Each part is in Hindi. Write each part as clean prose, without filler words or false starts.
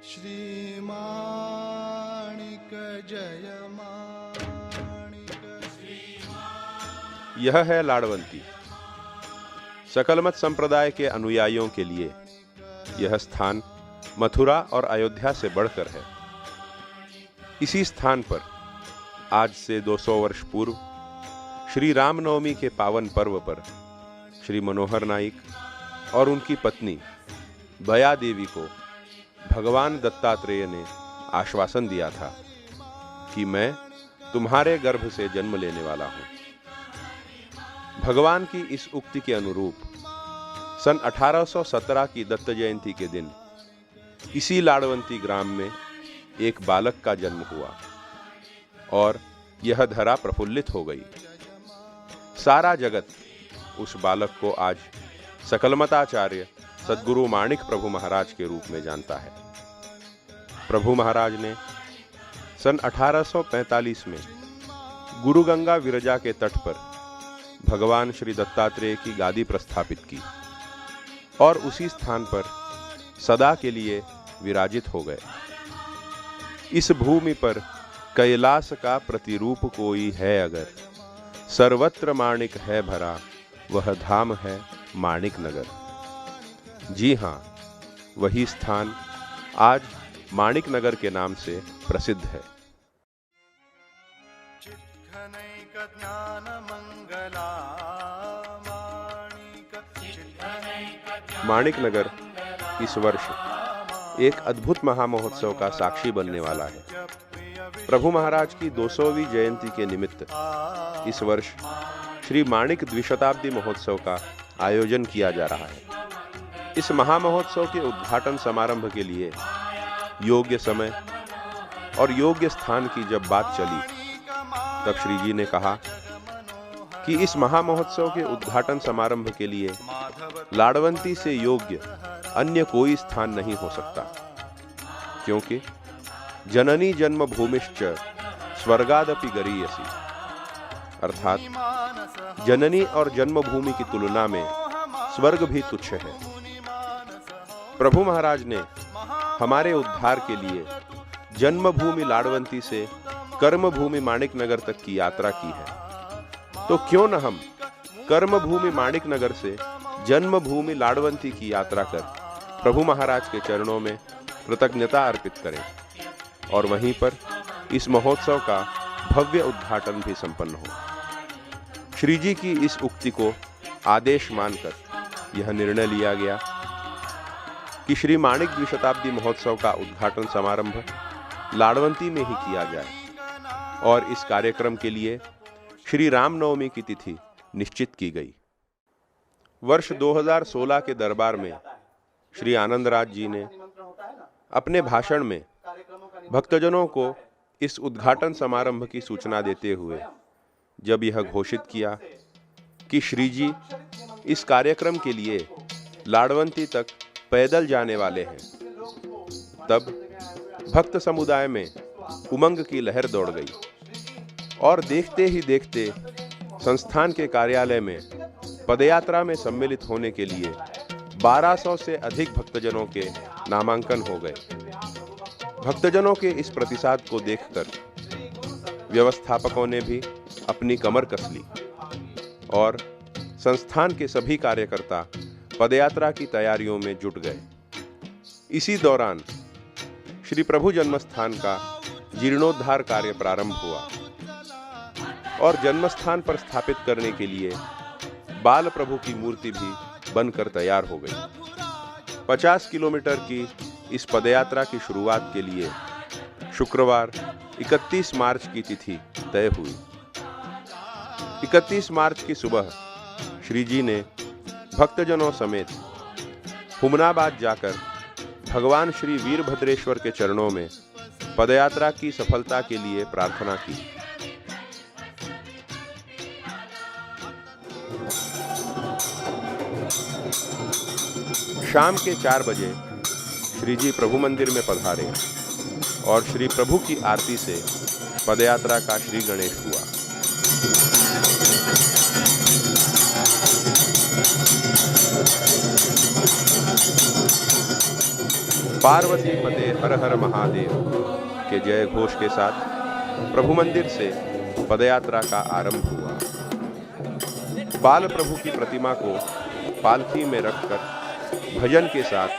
श्री माणिक जय माणिक। यह है लाड़वंती। सकलमत संप्रदाय के अनुयायियों के लिए यह स्थान मथुरा और अयोध्या से बढ़कर है। इसी स्थान पर आज से 200 वर्ष पूर्व श्री रामनवमी के पावन पर्व पर श्री मनोहर नाइक और उनकी पत्नी बया देवी को भगवान दत्तात्रेय ने आश्वासन दिया था कि मैं तुम्हारे गर्भ से जन्म लेने वाला हूं। भगवान की इस उक्ति के अनुरूप सन 1817 की दत्त जयंती के दिन इसी लाड़वंती ग्राम में एक बालक का जन्म हुआ और यह धरा प्रफुल्लित हो गई। सारा जगत उस बालक को आज सकलमताचार्य सद्गुरु माणिक प्रभु महाराज के रूप में जानता है। प्रभु महाराज ने सन 1845 में गुरु गंगा विरजा के तट पर भगवान श्री दत्तात्रेय की गादी प्रस्थापित की और उसी स्थान पर सदा के लिए विराजित हो गए। इस भूमि पर कैलाश का प्रतिरूप कोई है अगर, सर्वत्र माणिक है भरा, वह धाम है माणिक नगर। जी हां, वही स्थान आज माणिक नगर के नाम से प्रसिद्ध है। माणिक नगर इस वर्ष एक अद्भुत महामहोत्सव का साक्षी बनने वाला है। प्रभु महाराज की 200वीं जयंती के निमित्त इस वर्ष श्री माणिक द्विशताब्दी महोत्सव का आयोजन किया जा रहा है। इस महामहोत्सव के उद्घाटन समारंभ के लिए योग्य समय और योग्य स्थान की जब बात चली, तब श्री जी ने कहा कि इस महामहोत्सव के उद्घाटन समारंभ के लिए लाड़वंती से योग्य अन्य कोई स्थान नहीं हो सकता, क्योंकि जननी जन्मभूमिश्च स्वर्गादपि गरीयसी, अर्थात जननी और जन्मभूमि की तुलना में स्वर्ग भी तुच्छ है। प्रभु महाराज ने हमारे उद्धार के लिए जन्मभूमि लाड़वंती से कर्मभूमि माणिक नगर तक की यात्रा की है, तो क्यों न हम कर्मभूमि माणिक नगर से जन्मभूमि लाड़वंती की यात्रा कर प्रभु महाराज के चरणों में कृतज्ञता अर्पित करें और वहीं पर इस महोत्सव का भव्य उद्घाटन भी संपन्न हो। श्री जी की इस उक्ति को आदेश मानकर यह निर्णय लिया गया कि श्री माणिक द्विशताब्दी महोत्सव का उद्घाटन समारंभ लाड़वंती में ही किया जाए और इस कार्यक्रम के लिए श्री रामनवमी की तिथि निश्चित की गई। वर्ष 2016 के दरबार में श्री आनंदराज जी ने अपने भाषण में भक्तजनों को इस उद्घाटन समारंभ की सूचना देते हुए जब यह घोषित किया कि श्री जी इस कार्यक्रम के लिए लाड़वंती तक पैदल जाने वाले हैं, तब भक्त समुदाय में उमंग की लहर दौड़ गई और देखते ही देखते संस्थान के कार्यालय में पदयात्रा में सम्मिलित होने के लिए 1200 से अधिक भक्तजनों के नामांकन हो गए। भक्तजनों के इस प्रतिसाद को देखकर व्यवस्थापकों ने भी अपनी कमर कस ली और संस्थान के सभी कार्यकर्ता पदयात्रा की तैयारियों में जुट गए। इसी दौरान श्री प्रभु जन्मस्थान का जीर्णोद्धार कार्य प्रारंभ हुआ और जन्मस्थान पर स्थापित करने के लिए बाल प्रभु की मूर्ति भी बनकर तैयार हो गई। 50 किलोमीटर की इस पदयात्रा की शुरुआत के लिए शुक्रवार 31 मार्च की तिथि तय हुई। 31 मार्च की सुबह श्री जी ने भक्तजनों समेत हुमनाबाद जाकर भगवान श्री वीरभद्रेश्वर के चरणों में पदयात्रा की सफलता के लिए प्रार्थना की। शाम के 4 बजे श्री जी प्रभु मंदिर में पधारे और श्री प्रभु की आरती से पदयात्रा का श्री गणेश हुआ। पार्वती पते हर हर महादेव के जय घोष के साथ प्रभु मंदिर से पदयात्रा का आरंभ हुआ। बाल प्रभु की प्रतिमा को पालकी में रखकर भजन के साथ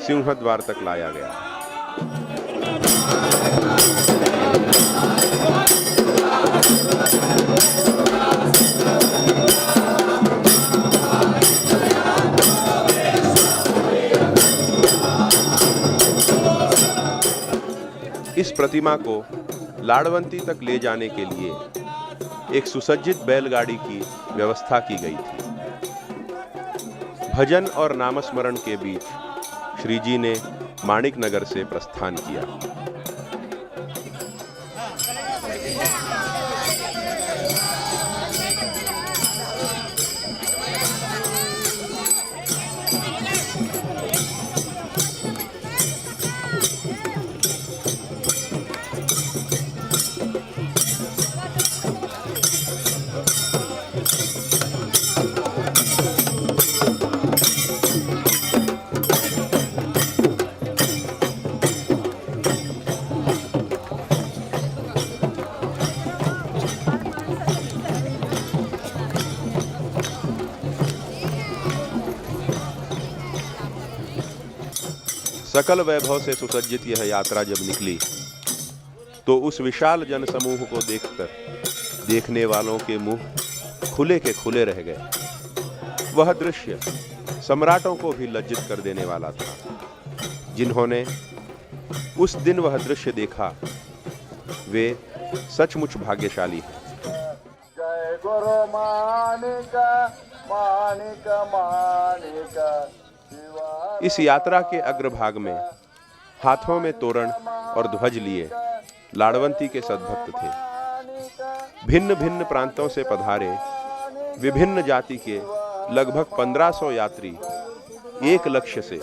सिंहद्वार तक लाया गया। इस प्रतिमा को लाड़वंती तक ले जाने के लिए एक सुसज्जित बैलगाड़ी की व्यवस्था की गई थी। भजन और नामस्मरण के बीच श्री जी ने माणिक नगर से प्रस्थान किया। सकल वैभव से सुसज्जित यह यात्रा जब निकली तो उस विशाल जनसमूह को देखकर देखने वालों के मुंह खुले के खुले रह गए। वह दृश्य सम्राटों को भी लज्जित कर देने वाला था। जिन्होंने उस दिन वह दृश्य देखा वे सचमुच भाग्यशाली हैं। जय गुरु मानिक मानिक मानिक। इस यात्रा के अग्रभाग में हाथों में तोरण और ध्वज लिए लाड़वंती के सद्भक्त थे। भिन्न भिन्न प्रांतों से पधारे विभिन्न जाति के लगभग 1500 यात्री एक लक्ष्य से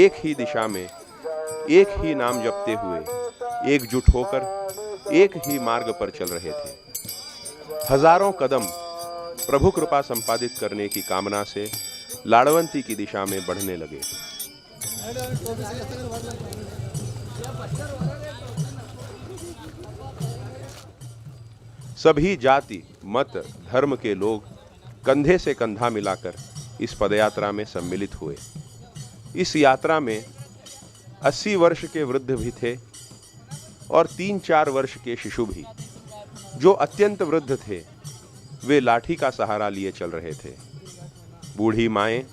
एक ही दिशा में एक ही नाम जपते हुए एकजुट होकर एक ही मार्ग पर चल रहे थे। हजारों कदम प्रभु कृपा संपादित करने की कामना से लाड़वंती की दिशा में बढ़ने लगे। सभी जाति मत धर्म के लोग कंधे से कंधा मिलाकर इस पदयात्रा में सम्मिलित हुए। इस यात्रा में 80 वर्ष के वृद्ध भी थे और 3-4 वर्ष के शिशु भी। जो अत्यंत वृद्ध थे वे लाठी का सहारा लिए चल रहे थे। बूढ़ी माएं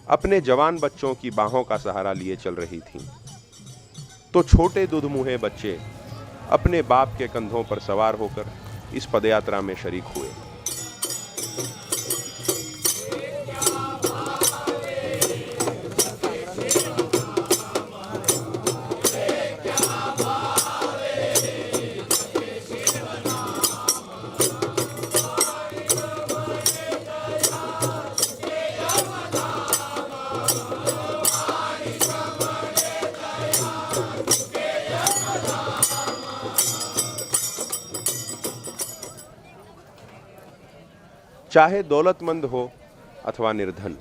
अपने जवान बच्चों की बाहों का सहारा लिए चल रही थीं, तो छोटे दुधमुहे बच्चे अपने बाप के कंधों पर सवार होकर इस पदयात्रा में शरीक हुए। चाहे दौलतमंद हो अथवा निर्धन,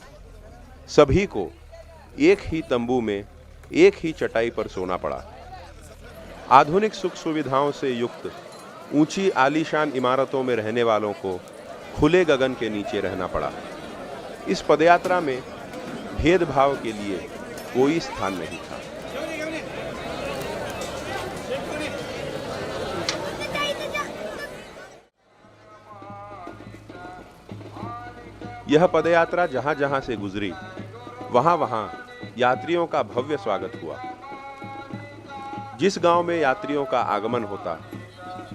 सभी को एक ही तंबू में एक ही चटाई पर सोना पड़ा। आधुनिक सुख सुविधाओं से युक्त ऊंची आलीशान इमारतों में रहने वालों को खुले गगन के नीचे रहना पड़ा। इस पदयात्रा में भेदभाव के लिए कोई स्थान नहीं था। यह पदयात्रा जहां जहां से गुजरी वहां वहां यात्रियों का भव्य स्वागत हुआ। जिस गांव में यात्रियों का आगमन होता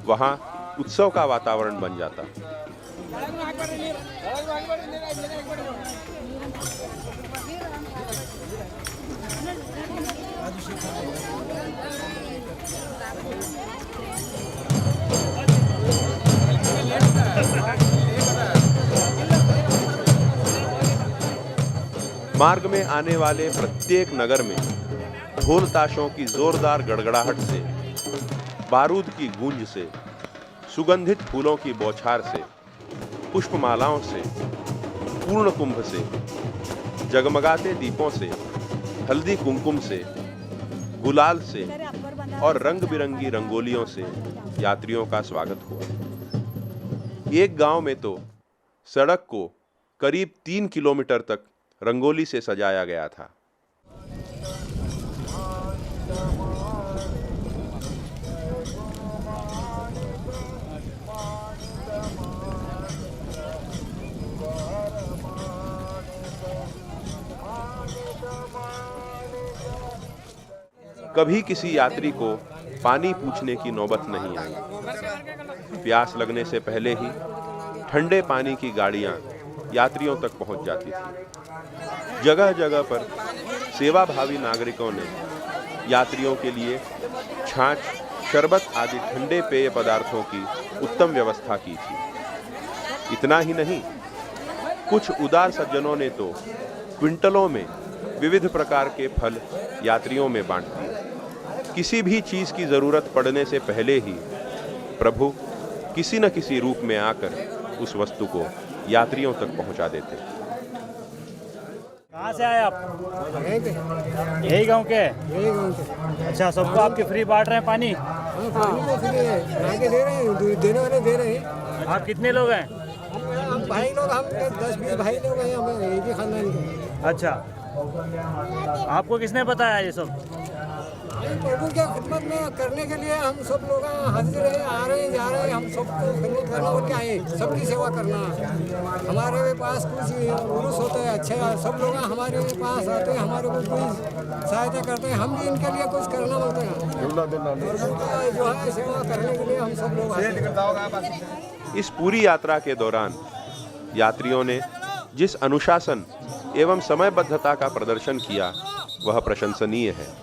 वहां उत्सव का वातावरण बन जाता। मार्ग में आने वाले प्रत्येक नगर में ढोल ताशों की जोरदार गड़गड़ाहट से, बारूद की गूंज से, सुगंधित फूलों की बौछार से, पुष्पमालाओं से, पूर्ण कुंभ से, जगमगाते दीपों से, हल्दी कुमकुम से गुलाल से और रंग बिरंगी रंगोलियों से यात्रियों का स्वागत हुआ। एक गांव में तो सड़क को करीब 3 किलोमीटर तक रंगोली से सजाया गया था। कभी किसी यात्री को पानी पूछने की नौबत नहीं आई। प्यास लगने से पहले ही ठंडे पानी की गाड़ियां यात्रियों तक पहुंच जाती थी। जगह जगह पर सेवाभावी नागरिकों ने यात्रियों के लिए छाछ, शरबत आदि ठंडे पेय पदार्थों की उत्तम व्यवस्था की थी। इतना ही नहीं, कुछ उदार सज्जनों ने तो क्विंटलों में विविध प्रकार के फल यात्रियों में बांट दिए। किसी भी चीज की जरूरत पड़ने से पहले ही प्रभु किसी न किसी रूप में आकर उस वस्तु को यात्रियों तक पहुंचा देते। कहाँ से आए आप? यही गांव के? यही गाँव के। अच्छा, सबको आपके फ्री बांट रहे हैं पानी? हाँ, पानी तो फ्री है, आगे दे रहे हैं, देने वाले दे रहे हैं। आप कितने लोग हैं? हम भाई लोग, हम 10-20 भाई लोग हैं, हम एक ही खानदान के। अच्छा, आपको किसने बताया ये सब? प्रभु की खिदमत में करने के लिए हम सब लोग हाजिर हैं, आ रहे हैं, जा रहे हैं। हम सबको खिदमत करना और क्या है, सबकी सेवा करना। हमारे पास कुछ उर्स होता है, अच्छा सब लोग हमारे पास आते हैं, हमारे को कोई सहायता करते हैं, हम भी इनके लिए कुछ करना होता है। जो है सेवा करने के लिए हम सब लोग आते हैं। इस पूरी यात्रा के दौरान यात्रियों ने जिस अनुशासन एवं समयबद्धता का प्रदर्शन किया वह प्रशंसनीय है।